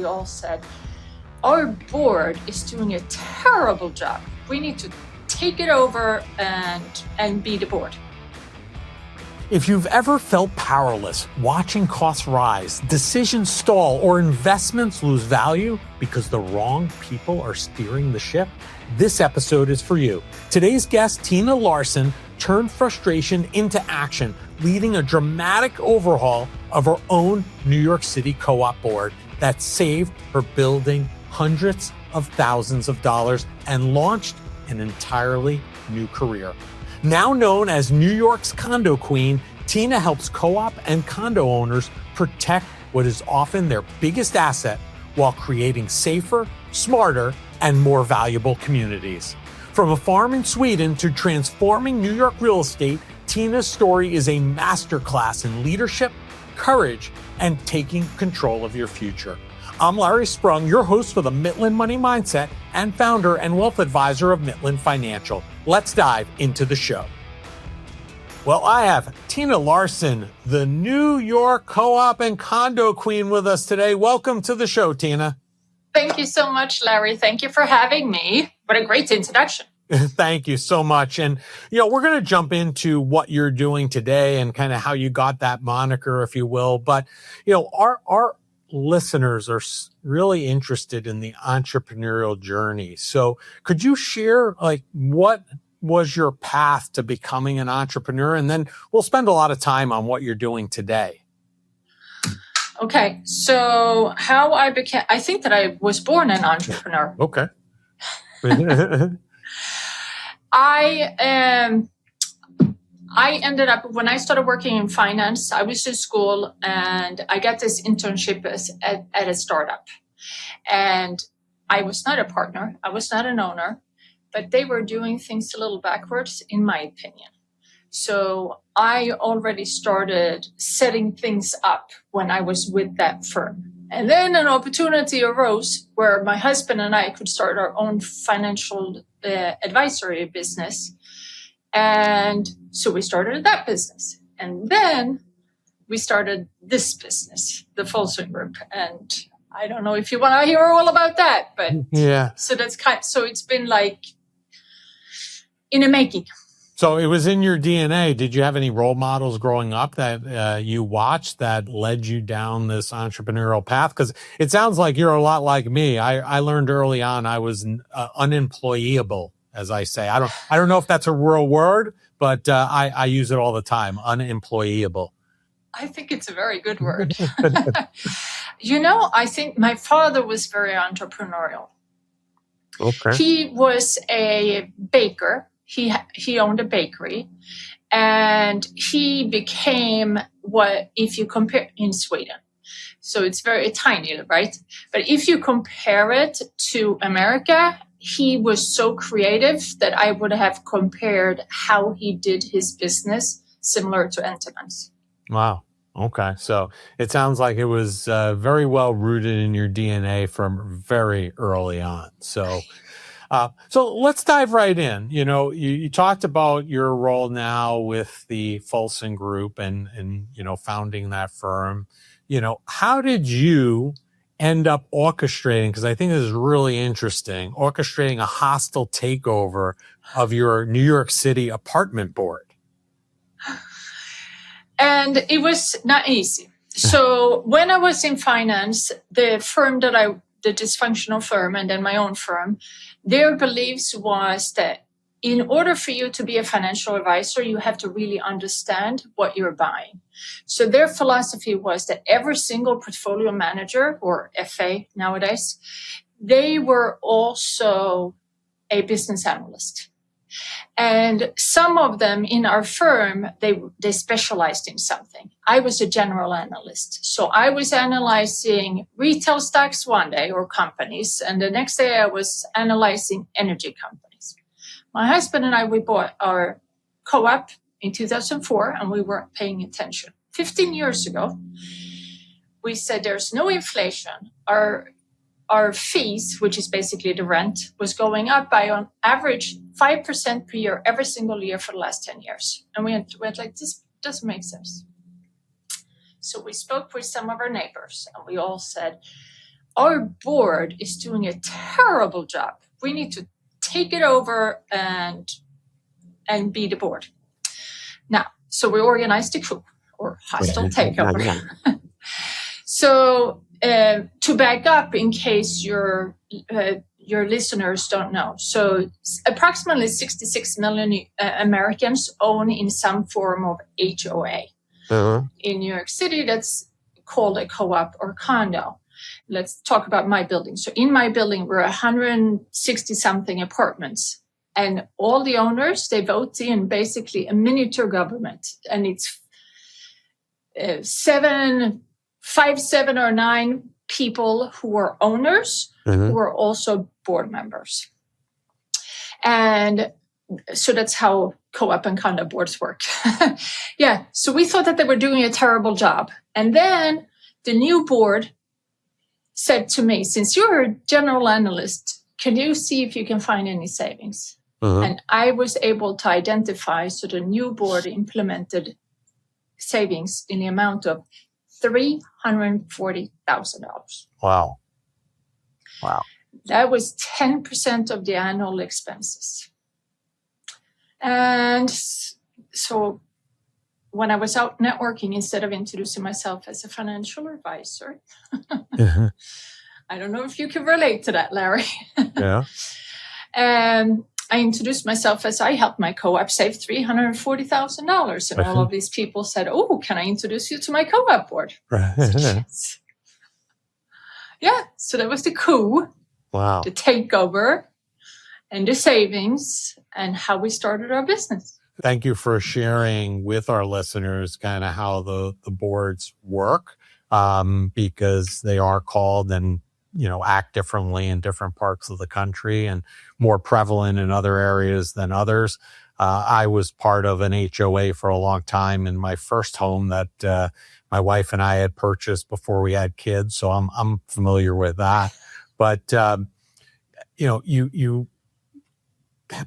we all said, our board is doing a terrible job. We need to take it over and be the board. If you've ever felt powerless, watching costs rise, decisions stall, or investments lose value because the wrong people are steering the ship, this episode is for you. Today's guest, Tina Larson, turned frustration into action, leading a dramatic overhaul of her own New York City co-op board that saved her building hundreds of thousands of dollars and launched an entirely new career. Now known as New York's Condo Queen, Tina helps co-op and condo owners protect what is often their biggest asset while creating safer, smarter, and more valuable communities. From a farm in Sweden to transforming New York real estate, Tina's story is a masterclass in leadership, courage, and taking control of your future. I'm Larry Sprung, your host for the Midland Money Mindset and founder and wealth advisor of Midland Financial. Let's dive into the show. Well, I have Tina Larson, the New York co-op and condo queen, with us today. Welcome to the show, Tina. Thank you so much, Larry. Thank you for having me. What a great introduction. Thank you so much. And, we're going to jump into what you're doing today and kind of how you got that moniker, if you will. But, our listeners are really interested in the entrepreneurial journey. So could you share what was your path to becoming an entrepreneur? And then we'll spend a lot of time on what you're doing today. Okay. So how I think that I was born an entrepreneur. Okay. I ended up, when I started working in finance, I was in school and I got this internship at a startup. And I was not a partner. I was not an owner, but they were doing things a little backwards, in my opinion. So I already started setting things up when I was with that firm. And then an opportunity arose where my husband and I could start our own financial advisory business. And so we started that business. And then we started this business, the Folson Group. And I don't know if you want to hear all about that, but yeah. So so it's been like in the making. So it was in your DNA. Did you have any role models growing up that you watched that led you down this entrepreneurial path? Because it sounds like you're a lot like me. I learned early on I was unemployable, as I say. I don't know if that's a real word, but I use it all the time. Unemployable. I think it's a very good word. I think my father was very entrepreneurial. Okay. He was a baker. He owned a bakery, and he became what, if you compare in Sweden, so it's very tiny, right? But if you compare it to America, he was so creative that I would have compared how he did his business similar to Entenmann's. Wow. Okay. So it sounds like it was very well rooted in your DNA from very early on. So let's dive right in. You talked about your role now with the Folson Group and founding that firm. How did you end up orchestrating, because I think this is really interesting, orchestrating a hostile takeover of your New York City apartment board? And it was not easy. So when I was in finance, the firm the dysfunctional firm and then my own firm, their beliefs was that in order for you to be a financial advisor, you have to really understand what you're buying. So their philosophy was that every single portfolio manager, or FA nowadays, they were also a business analyst. And some of them in our firm, they specialized in something. I was a general analyst. So I was analyzing retail stocks one day, or companies, and the next day I was analyzing energy companies. My husband and I, we bought our co-op in 2004, and we weren't paying attention. 15 years ago, we said there's no inflation. Our fees, which is basically the rent, was going up by on average 5% per year every single year for the last 10 years. And we went like, this doesn't make sense. So we spoke with some of our neighbors, and we all said, our board is doing a terrible job. We need to take it over and be the board. Now, so we organized a coup or hostile takeover. So to back up in case your listeners don't know. So approximately 66 million Americans own in some form of HOA. Uh-huh. In New York City, that's called a co-op or condo. Let's talk about my building. So in my building, we're 160 something apartments. And all the owners, they vote in basically a miniature government. And it's 7 or 9 people who are owners, mm-hmm. who are also board members. And so that's how co-op and condo boards work. Yeah, so we thought that they were doing a terrible job. And then the new board said to me, since you're a general analyst, can you see if you can find any savings? Uh-huh. And I was able to identify, so the new board implemented savings in the amount of $340,000. Wow. That was 10% of the annual expenses. And so when I was out networking, instead of introducing myself as a financial advisor, uh-huh. I don't know if you can relate to that, Larry. Yeah. I introduced myself as I helped my co-op save $340,000. And all of these people said, oh, can I introduce you to my co-op board? Right. Yes. Yeah, so that was the coup, wow, the takeover, and the savings, and how we started our business. Thank you for sharing with our listeners kind of how the boards work, because they are called and act differently in different parts of the country and more prevalent in other areas than others. I was part of an HOA for a long time in my first home that my wife and I had purchased before we had kids, so I'm familiar with that. But you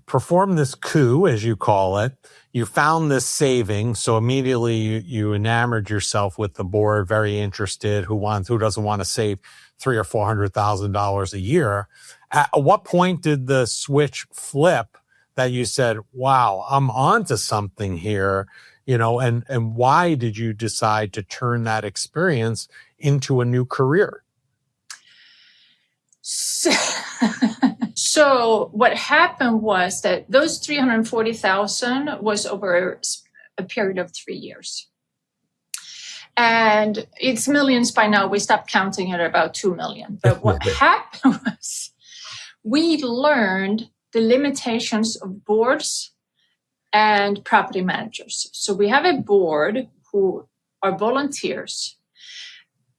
performed this coup, as you call it. You found this saving, so immediately you enamored yourself with the board, very interested. Who doesn't want to save $300,000 or $400,000 a year? At what point did the switch flip that you said, "Wow, I'm onto something here"? And why did you decide to turn that experience into a new career? So what happened was that those $340,000 was over a period of 3 years. And it's millions by now. We stopped counting at about 2 million. But what happened was we learned the limitations of boards and property managers. So we have a board who are volunteers.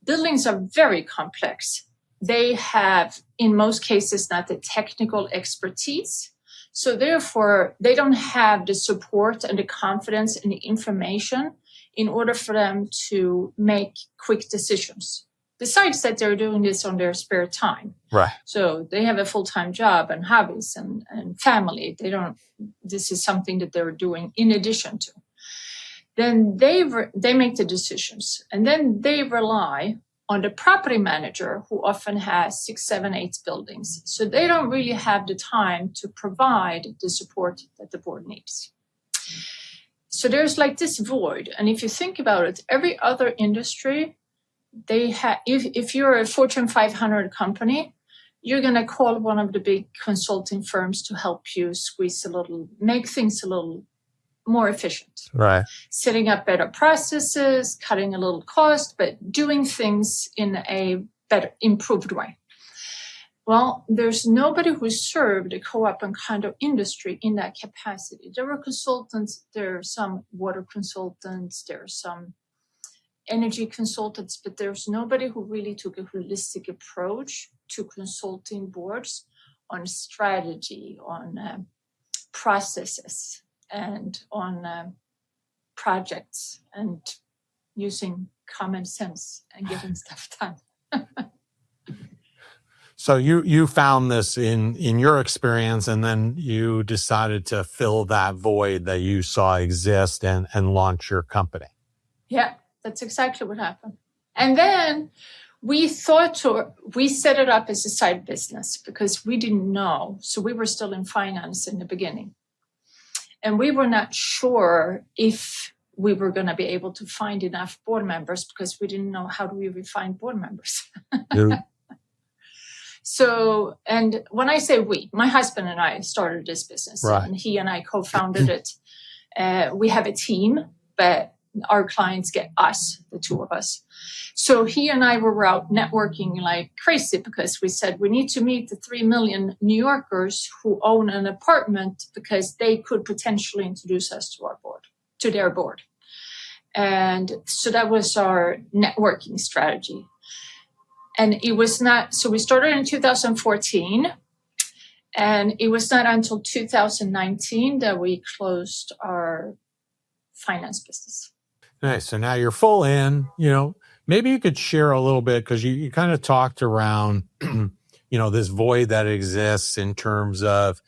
Buildings are very complex. They have, in most cases, not the technical expertise. So therefore, they don't have the support and the confidence and the information in order for them to make quick decisions. Besides that, they're doing this on their spare time. Right. So they have a full-time job and hobbies and family. This is something that they're doing in addition to. Then they make the decisions, and then they rely on the property manager, who often has 6, 7, 8 buildings. So they don't really have the time to provide the support that the board needs. So there's like this void. And if you think about it, every other industry, they have, if you're a Fortune 500 company, you're going to call one of the big consulting firms to help you make things a little more efficient. Right. Setting up better processes, cutting a little cost, but doing things in a better, improved way. Well, there's nobody who served the co-op and condo industry in that capacity. There were consultants, there are some water consultants, there are some energy consultants, but there's nobody who really took a holistic approach to consulting boards on strategy, on processes, and on projects, and using common sense and getting stuff done. So you found this in your experience, and then you decided to fill that void that you saw exist and launch your company. Yeah, that's exactly what happened. And then We set it up as a side business because we didn't know. So we were still in finance in the beginning. And we were not sure if we were going to be able to find enough board members because we didn't know how do we find board members. Yeah. So, and when I say we, my husband and I started this business, Right. and he and I co-founded it. We have a team, but our clients get us, the two of us. So he and I were out networking like crazy because we said we need to meet the 3 million New Yorkers who own an apartment because they could potentially introduce us to our board, to their board. And so that was our networking strategy. And it was not, so we started in 2014, and it was not until 2019 that we closed our finance business. Nice. So now you're full in, maybe you could share a little bit because you kind of talked around, this void that exists in terms of,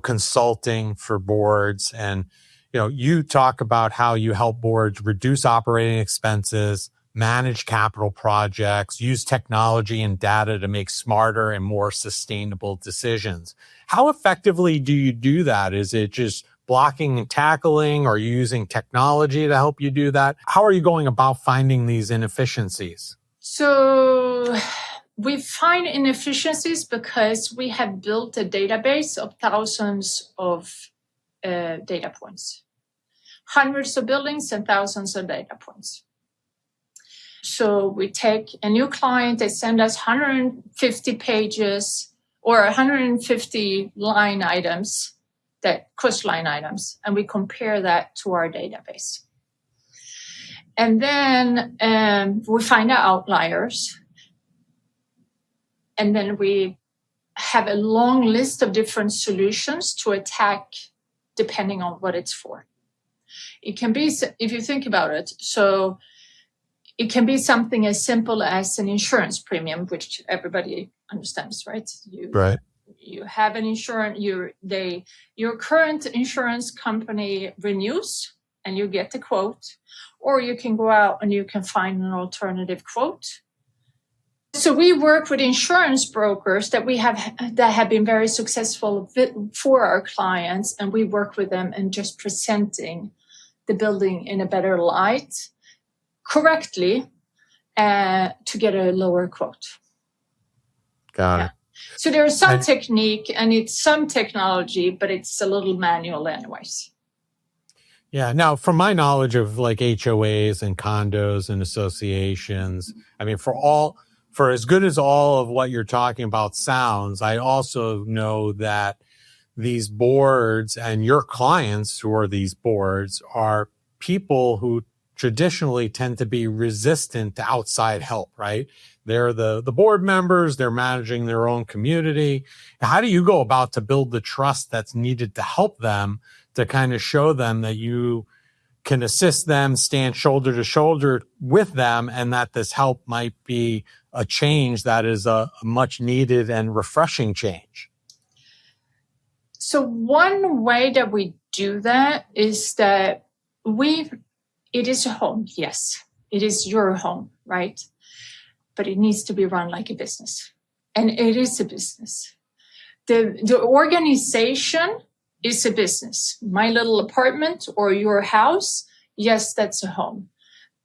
consulting for boards. And, you talk about how you help boards reduce operating expenses, manage capital projects, use technology and data to make smarter and more sustainable decisions. How effectively do you do that? Is it just blocking and tackling? Or are you using technology to help you do that? How are you going about finding these inefficiencies? So we find inefficiencies because we have built a database of thousands of data points, hundreds of buildings and thousands of data points. So we take a new client, they send us 150 pages or 150 line items, that cost line items, and we compare that to our database. And then we find out outliers. And then we have a long list of different solutions to attack depending on what it's for. It can be, if you think about it, so it can be something as simple as an insurance premium, which everybody understands, right? Right. You have an insurance, your current insurance company renews and you get the quote, or you can go out and you can find an alternative quote. So we work with insurance brokers that have been very successful for our clients, and we work with them and just presenting the building in a better light correctly to get a lower quote. Got it. So there's some technique and it's some technology, but it's a little manual anyways. Yeah. Now, from my knowledge of like HOAs and condos and associations, I mean, for as good as all of what you're talking about sounds, I also know that these boards and your clients who are these boards are people who traditionally tend to be resistant to outside help, right? They're the board members, they're managing their own community. How do you go about to build the trust that's needed to help them, to kind of show them that you can assist them, stand shoulder to shoulder with them, and that this help might be a change that is a much needed and refreshing change? So one way that we do that is that it is a home, yes. It is your home, right? But it needs to be run like a business. And it is a business. The organization is a business. My little apartment or your house, yes, that's a home.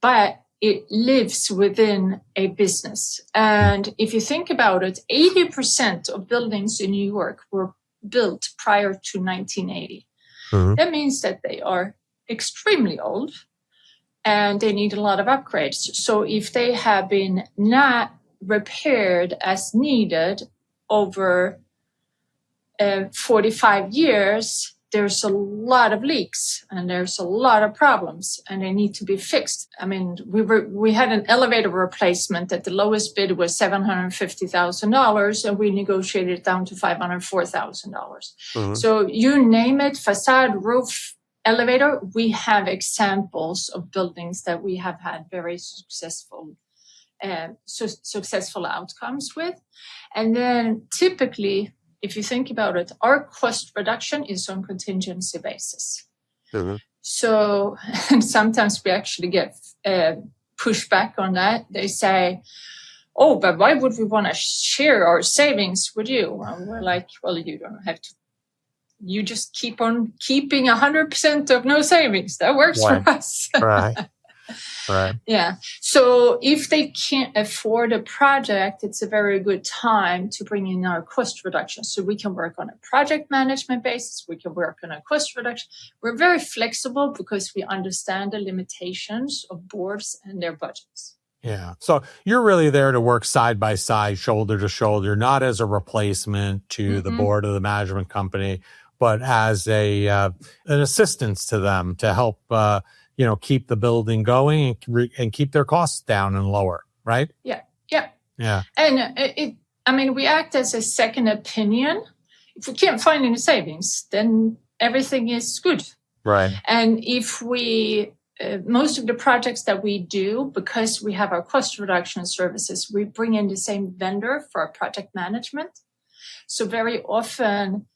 But it lives within a business. And if you think about it, 80% of buildings in New York were built prior to 1980. Mm-hmm. That means that they are extremely old and they need a lot of upgrades. So if they have been not repaired as needed over 45 years, there's a lot of leaks and there's a lot of problems and they need to be fixed. I mean, we had an elevator replacement that the lowest bid was $750,000 and we negotiated it down to $504,000. Mm-hmm. So you name it, facade, roof, elevator, we have examples of buildings that we have had very successful outcomes with. And then typically, if you think about it, our cost reduction is on contingency basis. Mm-hmm. So and sometimes we actually get pushback on that. They say, oh, but why would we want to share our savings with you? And we're like, well, you don't have to. You just keep on keeping 100% of no savings. That works for us. Right. Yeah. So if they can't afford a project, it's a very good time to bring in our cost reduction. So we can work on a project management basis. We can work on a cost reduction. We're very flexible because we understand the limitations of boards and their budgets. Yeah. So you're really there to work side by side, shoulder to shoulder, not as a replacement to the board of the management company, but as an assistance to them to help, keep the building going and keep their costs down and lower, right? Yeah. And we act as a second opinion. If we can't find any savings, then everything is good. Right. And if we, most of the projects that we do, because we have our cost reduction services, we bring in the same vendor for our project management. So very often,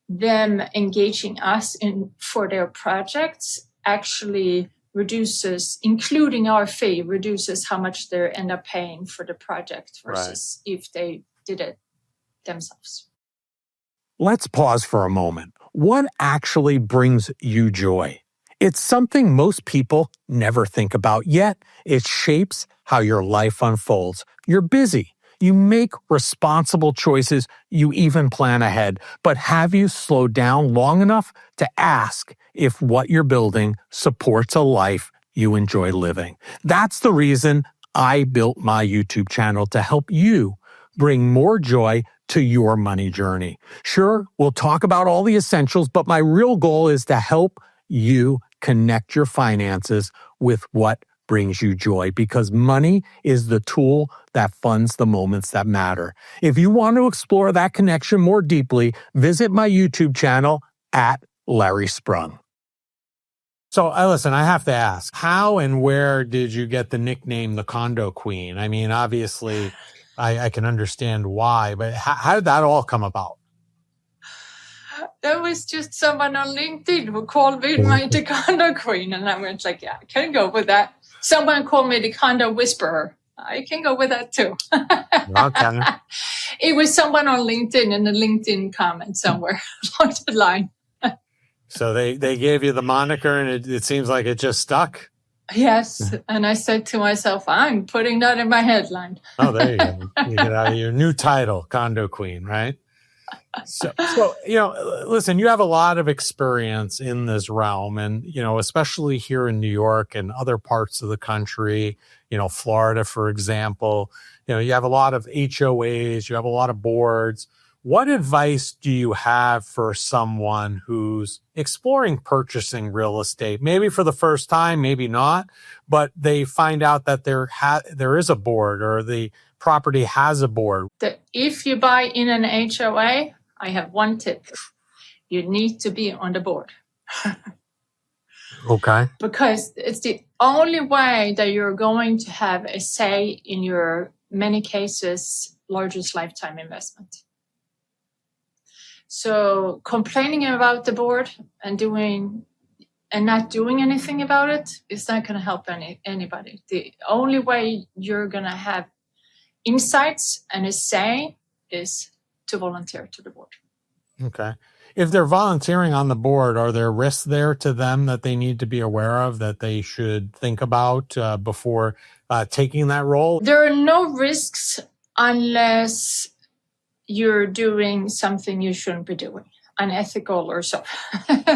them engaging us for their projects actually reduces, including our fee, reduces how much they end up paying for the project versus if they did it themselves. Let's pause for a moment. What actually brings you joy? It's something most people never think about, yet it shapes how your life unfolds. You're busy. You make responsible choices. You even plan ahead. But have you slowed down long enough to ask if what you're building supports a life you enjoy living? That's the reason I built my YouTube channel, to help you bring more joy to your money journey. Sure, we'll talk about all the essentials, but my real goal is to help you connect your finances with what brings you joy, because money is the tool that funds the moments that matter. If you want to explore that connection more deeply, visit my YouTube channel at Larry Sprung. So, listen, I have to ask, how and where did you get the nickname the Condo Queen? I mean, obviously, I can understand why, but how did that all come about? There was just someone on LinkedIn who called me the Condo Queen, and I was like, yeah, I can go with that. Someone called me the Condo Whisperer. I can go with that too. Okay. It was someone on LinkedIn in a LinkedIn comment somewhere along the line. So they gave you the moniker, and it seems like it just stuck? Yes. And I said to myself, I'm putting that in my headline. Oh, there you go. You get out of your new title, Condo Queen, right? So, listen, you have a lot of experience in this realm, and, especially here in New York and other parts of the country, Florida, for example, you have a lot of HOAs, you have a lot of boards. What advice do you have for someone who's exploring purchasing real estate, maybe for the first time, maybe not, but they find out that there is a board, or the property has a board? If you buy in an HOA, I have one tip. You need to be on the board. Okay. Because it's the only way that you're going to have a say in your, many cases, largest lifetime investment. So complaining about the board and not doing anything about it is not going to help anybody. The only way you're going to have insights and a say is to volunteer to the board. Okay. If they're volunteering on the board, are there risks there to them that they need to be aware of, that they should think about before taking that role? There are no risks unless you're doing something you shouldn't be doing, unethical or so.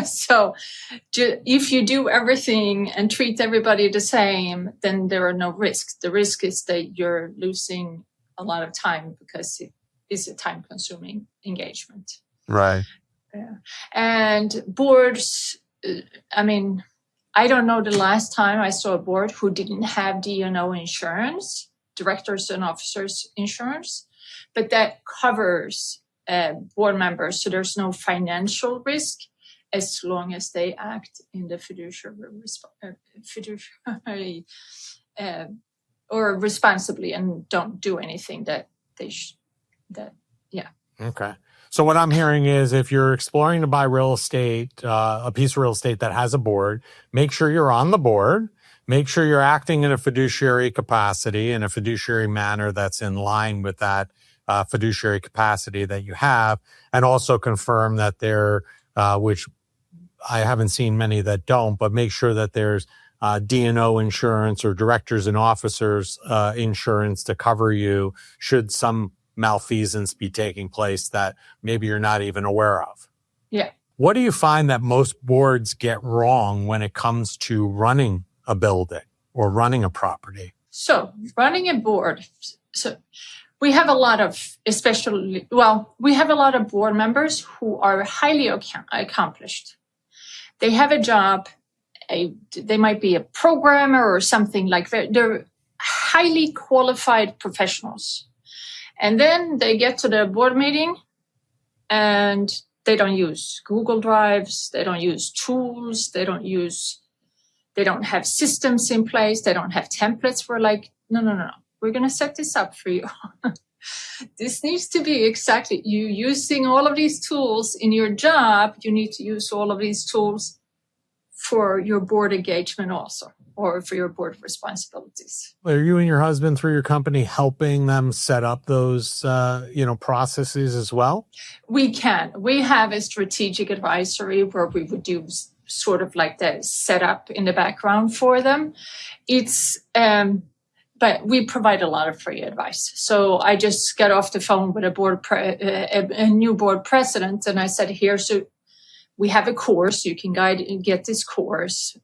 So if you do everything and treat everybody the same, then there are no risks. The risk is that you're losing a lot of time because it is a time-consuming engagement. Right. Yeah. And boards, I don't know the last time I saw a board who didn't have D&O insurance, directors and officers insurance, but that covers board members. So there's no financial risk as long as they act in the fiduciary or responsibly and don't do anything that they yeah. Okay. So what I'm hearing is, if you're exploring to buy real estate, a piece of real estate that has a board, make sure you're on the board. make sure you're acting in a fiduciary capacity, in a fiduciary manner that's in line with that fiduciary capacity that you have, and also confirm that there, which I haven't seen many that don't, but make sure that there's D&O insurance or directors and officers insurance to cover you should some malfeasance be taking place that maybe you're not even aware of. Yeah. What do you find that most boards get wrong when it comes to running a building or running a property? So running a board. So we have a lot of, we have a lot of board members who are highly accomplished. They have a job. They might be a programmer or something like that. They're highly qualified professionals. And then they get to the board meeting and they don't use Google Drives. They don't use tools. They don't have systems in place. They don't have templates. We're like, no. We're going to set this up for you. This needs to be exactly you using all of these tools in your job. You need to use all of these tools for your board engagement also, or for your board responsibilities. Are you and your husband through your company helping them set up those, processes as well? We can. We have a strategic advisory where we would do sort of like the setup in the background for them. But we provide a lot of free advice. So I just got off the phone with a new board president, and I said, so we have a course. You can get this course.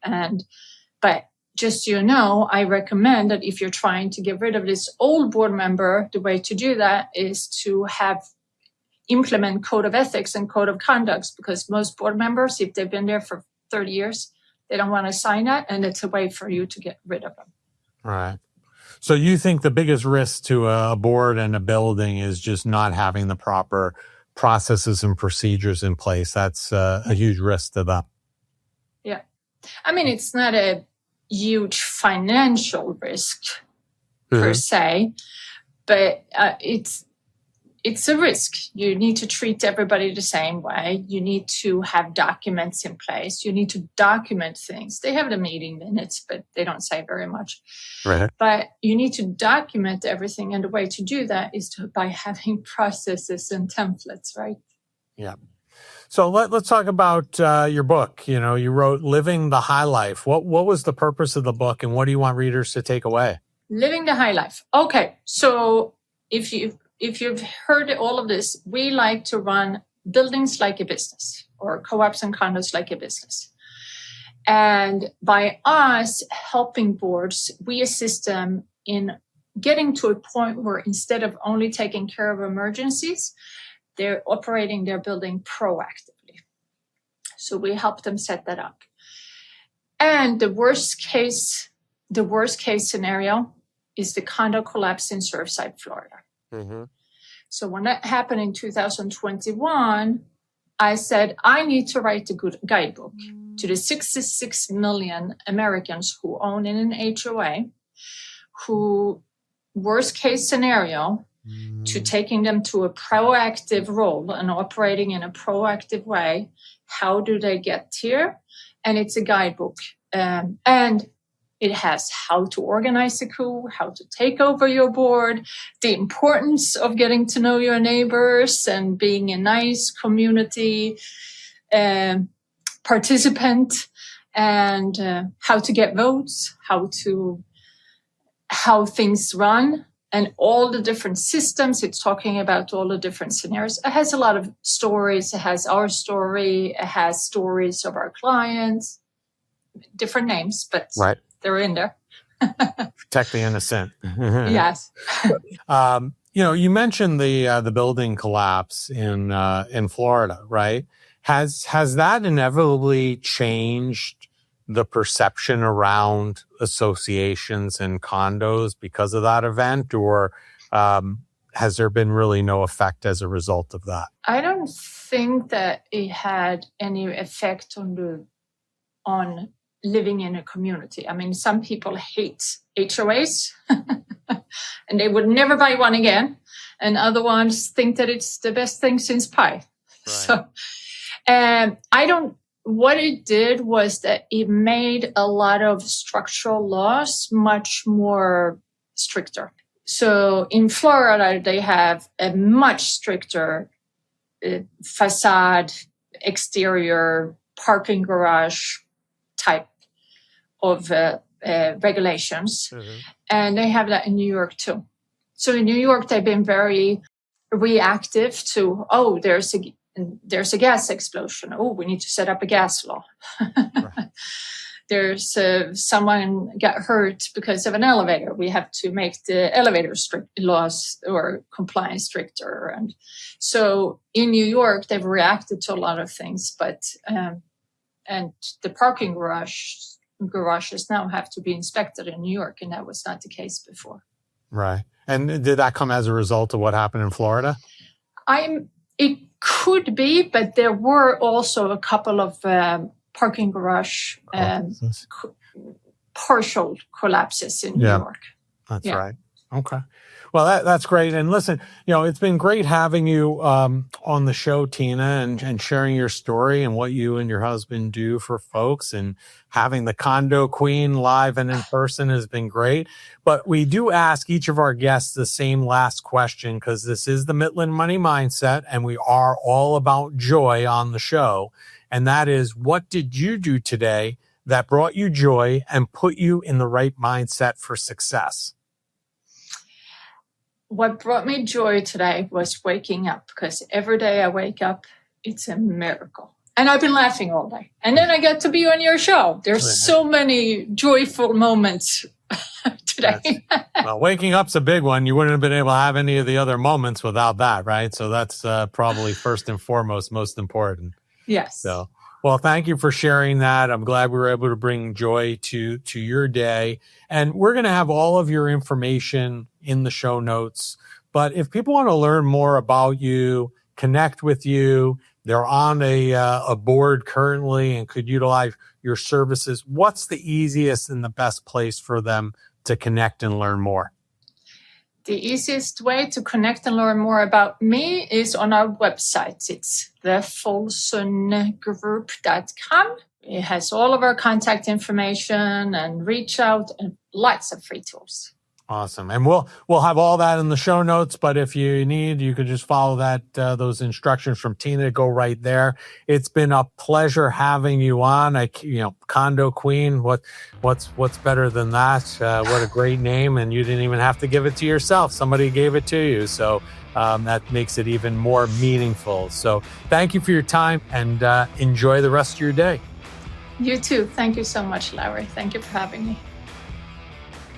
But just so you know, I recommend that if you're trying to get rid of this old board member, the way to do that is to implement code of ethics and code of conducts, because most board members, if they've been there for 30 years, they don't want to sign that, and it's a way for you to get rid of them. Right. So you think the biggest risk to a board and a building is just not having the proper processes and procedures in place? That's a huge risk to them. Yeah. I mean, it's not a huge financial risk per se, but it's a risk. You need to treat everybody the same way. You need to have documents in place. You need to document things. They have the meeting minutes, but they don't say very much. Right. But you need to document everything. And the way to do that is by having processes and templates, right? Yeah. So let's talk about your book. You wrote Living the High Life. What was the purpose of the book, and what do you want readers to take away? Living the High Life. Okay. So if you've heard all of this, we like to run buildings like a business, or co-ops and condos like a business. And by us helping boards, we assist them in getting to a point where instead of only taking care of emergencies, they're operating their building proactively. So we help them set that up. And the worst case scenario is the condo collapse in Surfside, Florida. Mm-hmm. So when that happened in 2021, I said, I need to write a good guidebook to the 66 million Americans who own in an HOA, who worst case scenario, to taking them to a proactive role and operating in a proactive way. How do they get here? And it's a guidebook. And it has how to organize a coup, how to take over your board, the importance of getting to know your neighbors and being a nice community participant, and how to get votes, how things run, and all the different systems. It's talking about all the different scenarios. It has a lot of stories. It has our story. It has stories of our clients, different names, but right. They're in there. Protect the innocent. Yes. You mentioned the building collapse in Florida, right? Has that inevitably changed the perception around associations and condos because of that event, or has there been really no effect as a result of that? I don't think that it had any effect on living in a community. I mean, some people hate HOAs and they would never buy one again. And other ones think that it's the best thing since pie. Right. So what it did was that it made a lot of structural laws much more stricter. So in Florida, they have a much stricter facade, exterior, parking garage type of regulations. Mm-hmm. And they have that in New York too. So in New York, they've been very reactive to, there's a gas explosion. Oh, we need to set up a gas law. Right. There's someone got hurt because of an elevator. We have to make the elevator laws or compliance stricter. And so in New York, they've reacted to a lot of things, but and the parking garages now have to be inspected in New York, and that was not the case before. Right. And did that come as a result of what happened in Florida? It could be, but there were also a couple of parking garage partial collapses in New York. That's right. Okay. Well, that's great. And listen, it's been great having you on the show, Tina, and sharing your story and what you and your husband do for folks. And having the Condo Queen live and in person has been great. But we do ask each of our guests the same last question, because this is the Midland Money Mindset, and we are all about joy on the show. And that is, what did you do today that brought you joy and put you in the right mindset for success? What brought me joy today was waking up, because every day I wake up, it's a miracle. And I've been laughing all day. And then I get to be on your show. There's so many joyful moments today. Well, waking up's a big one. You wouldn't have been able to have any of the other moments without that, right? So that's probably first and foremost, most important. Yes. So, well, thank you for sharing that. I'm glad we were able to bring joy to your day. And we're going to have all of your information in the show notes. But if people want to learn more about you, connect with you, they're on a board currently and could utilize your services, what's the easiest and the best place for them to connect and learn more? The easiest way to connect and learn more about me is on our website. It's thefolsongroup.com. It has all of our contact information and reach out and lots of free tools. Awesome. And we'll have all that in the show notes, but if you need, you could just follow those instructions from Tina to go right there. It's been a pleasure having you on. Condo Queen, what's better than that? What a great name. And you didn't even have to give it to yourself. Somebody gave it to you. So that makes it even more meaningful. So thank you for your time, and enjoy the rest of your day. You too. Thank you so much, Larry. Thank you for having me.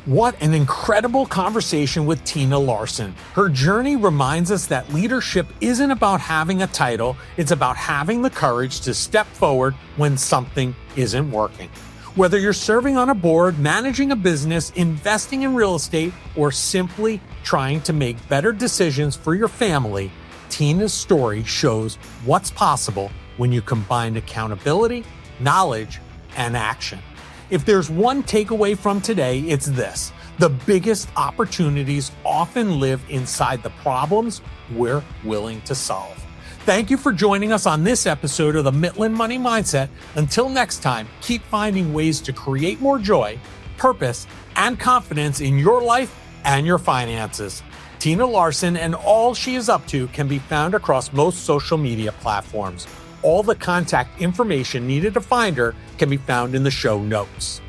What an incredible conversation with Tina Larson. Her journey reminds us that leadership isn't about having a title, it's about having the courage to step forward when something isn't working. Whether you're serving on a board, managing a business, investing in real estate, or simply trying to make better decisions for your family, Tina's story shows what's possible when you combine accountability, knowledge, and action. If there's one takeaway from today, it's this: the biggest opportunities often live inside the problems we're willing to solve. Thank you for joining us on this episode of the Midland Money Mindset. Until next time, keep finding ways to create more joy, purpose, and confidence in your life and your finances. Tina Larson and all she is up to can be found across most social media platforms. All the contact information needed to find her can be found in the show notes.